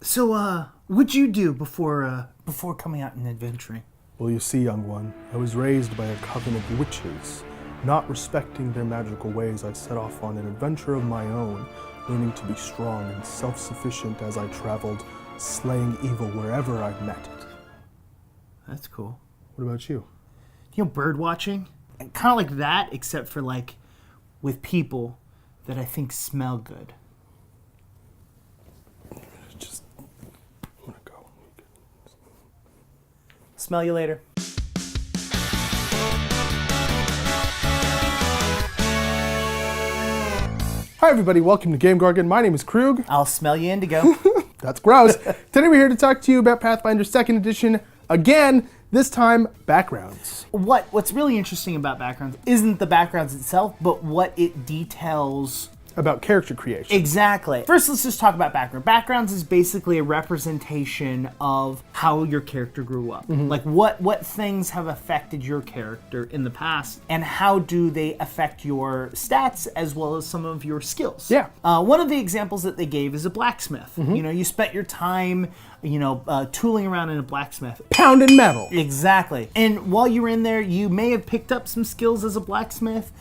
So, what'd you do before coming out and adventuring? Well, you see, young one, I was raised by a coven of witches. Not respecting their magical ways, I set off on an adventure of my own, learning to be strong and self-sufficient as I traveled, slaying evil wherever I met it. That's cool. What about you? You know, bird watching? Kind of like that, except for like with people that I think smell good. I'm gonna go. Smell you later. Hi everybody, welcome to GameGorgon. My name is Krug. I'll smell you indigo. That's gross. Today we're here to talk to you about Pathfinder 2nd Edition. Again, this time, backgrounds. What's really interesting about backgrounds isn't the backgrounds itself, but what it details. About character creation. Exactly. First, let's just talk about background. Backgrounds is basically a representation of how your character grew up. Mm-hmm. Like what things have affected your character in the past, and how do they affect your stats as well as some of your skills. Yeah. One of the examples that they gave is a blacksmith. Mm-hmm. You know, you spent your time, tooling around in a blacksmith. Pounding metal. Exactly. And while you were in there, you may have picked up some skills as a blacksmith.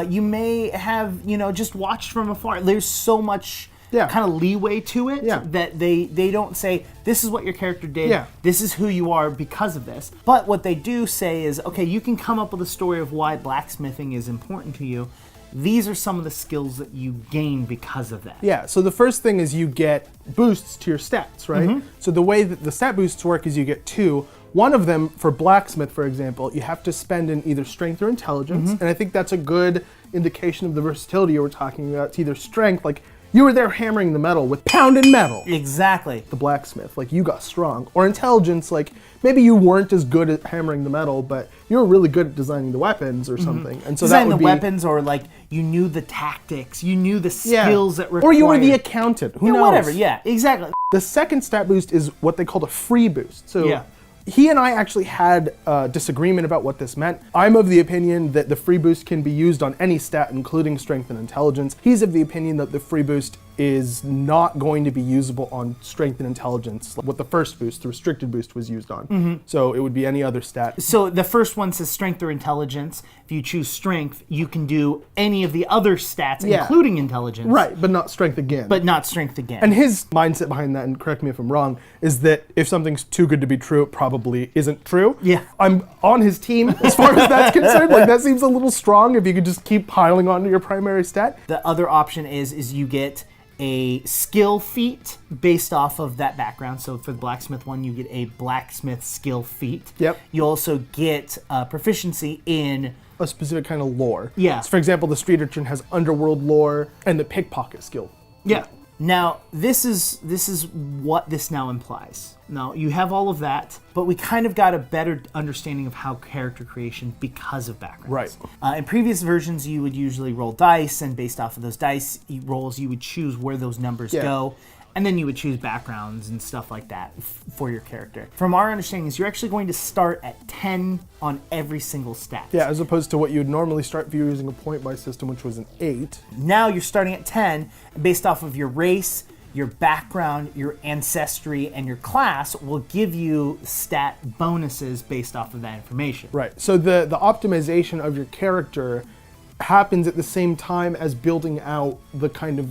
You may have, just watched from afar. There's so much kind of leeway to it that they don't say, this is what your character did, this is who you are because of this. But what they do say is, okay, you can come up with a story of why blacksmithing is important to you. These are some of the skills that you gain because of that. Yeah, so the first thing is you get boosts to your stats, right? Mm-hmm. So the way that the stat boosts work is you get two. One of them, for blacksmith, for example, you have to spend in either strength or intelligence. Mm-hmm. And I think that's a good indication of the versatility you were talking about. It's either strength, like you were there hammering the metal with pounding metal. Exactly. The blacksmith, like you got strong. Or intelligence, like maybe you weren't as good at hammering the metal, but you were really good at designing the weapons or something. And so designing that would the be weapons, or like you knew the tactics, you knew the skills that required. Or you were the accountant, who knows? Whatever, yeah, exactly. The second stat boost is what they called a free boost. So he and I actually had a disagreement about what this meant. I'm of the opinion that the free boost can be used on any stat, including strength and intelligence. He's of the opinion that the free boost is not going to be usable on strength and intelligence, like what the first boost, the restricted boost, was used on. So it would be any other stat. So the first one says strength or intelligence. If you choose strength, you can do any of the other stats, including intelligence. Right, but not strength again. But not strength again. And his mindset behind that, and correct me if I'm wrong, is that if something's too good to be true, it probably isn't true. Yeah. I'm on his team as far as that's concerned. Like, that seems a little strong if you could just keep piling onto your primary stat. The other option is you get a skill feat based off of that background. So for the blacksmith one, you get a blacksmith skill feat. Yep. You also get proficiency in A specific kind of lore. Yeah. So for example, the street urchin has underworld lore and the pickpocket skill. Yeah. Now, this is what this now implies. Now, you have all of that, but we kind of got a better understanding of how character creation because of backgrounds. Right. In previous versions, you would usually roll dice, and based off of those dice rolls, you would choose where those numbers go, and then you would choose backgrounds and stuff like that for your character. From our understanding, is you're actually going to start at 10 on every single stat. Yeah, as opposed to what you would normally start if you were using a point-buy system, which was an 8. Now you're starting at 10, based off of your race, your background, your ancestry, and your class will give you stat bonuses based off of that information. Right. So the optimization of your character happens at the same time as building out the kind of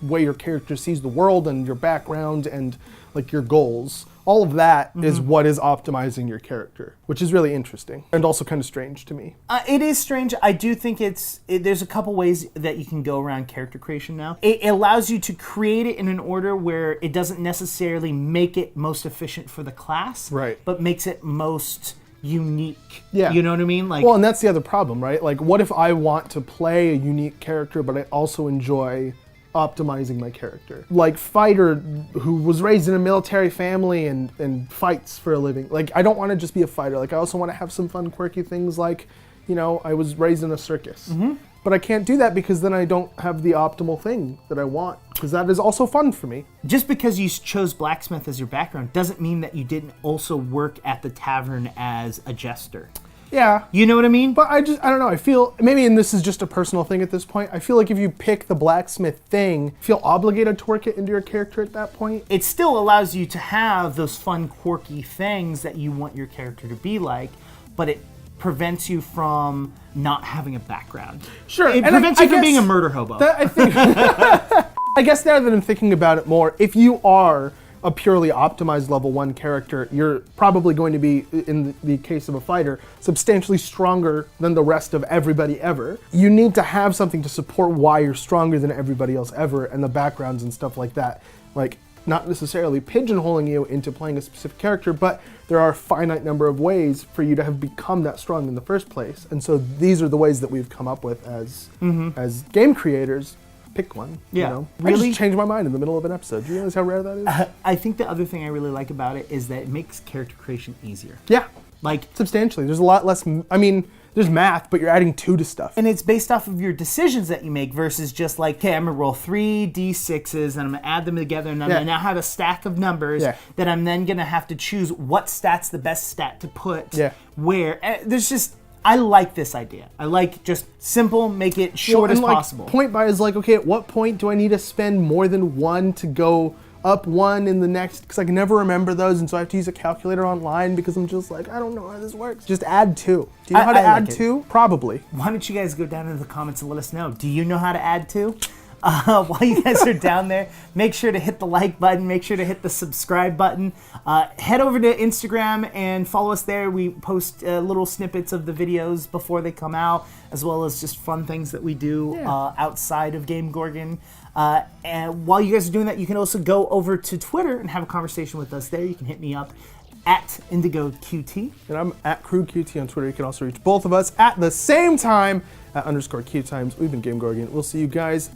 way your character sees the world and your background and like your goals. All of that is what is optimizing your character, which is really interesting and also kind of strange to me. It is strange. I do think there's a couple ways that you can go around character creation now. It allows you to create it in an order where it doesn't necessarily make it most efficient for the class, right, but makes it most unique. Yeah. You know what I mean? Like, well, and that's the other problem, right? Like, what if I want to play a unique character, but I also enjoy optimizing my character? Like Fighter, who was raised in a military family and fights for a living. Like, I don't want to just be a fighter. Like, I also want to have some fun, quirky things like, I was raised in a circus. But I can't do that because then I don't have the optimal thing that I want, because that is also fun for me. Just because you chose blacksmith as your background doesn't mean that you didn't also work at the tavern as a jester. Yeah. You know what I mean? But I don't know, I feel, maybe, and this is just a personal thing at this point, I feel like if you pick the blacksmith thing, you feel obligated to work it into your character at that point. It still allows you to have those fun, quirky things that you want your character to be like, but it prevents you from not having a background. Sure. It prevents you from being a murder hobo. I think, I guess now that I'm thinking about it more, if you are a purely optimized level 1 character, you're probably going to be, in the case of a fighter, substantially stronger than the rest of everybody ever. You need to have something to support why you're stronger than everybody else ever, and the backgrounds and stuff like that. Like, not necessarily pigeonholing you into playing a specific character, but there are a finite number of ways for you to have become that strong in the first place. And so these are the ways that we've come up with as game creators. Pick one. Yeah. You know? Really? I just changed my mind in the middle of an episode. Do you realize how rare that is? I think the other thing I really like about it is that it makes character creation easier. Yeah. Like, substantially. There's a lot less, I mean, there's math, but you're adding 2 to stuff. And it's based off of your decisions that you make versus just like, okay, I'm gonna roll 3 d6s and I'm gonna add them together and I'm gonna now have a stack of numbers that I'm then gonna have to choose what stat's the best stat to put where. There's just, I like this idea. I like just simple, make it short as possible. Point by is like, okay, at what point do I need to spend more than 1 to go up 1 in the next? Because I can never remember those, and so I have to use a calculator online because I'm just like, I don't know how this works. Just add 2. Do you know how to add 2? Probably. Why don't you guys go down into the comments and let us know? Do you know how to add 2? While you guys are down there, make sure to hit the like button, make sure to hit the subscribe button. Head over to Instagram and follow us there. We post little snippets of the videos before they come out, as well as just fun things that we do outside of GameGorgon. And while you guys are doing that, you can also go over to Twitter and have a conversation with us there. You can hit me up at IndigoQT. And I'm at QueueTimes on Twitter. You can also reach both of us at the same time at _QueueTimes. We've been GameGorgon. We'll see you guys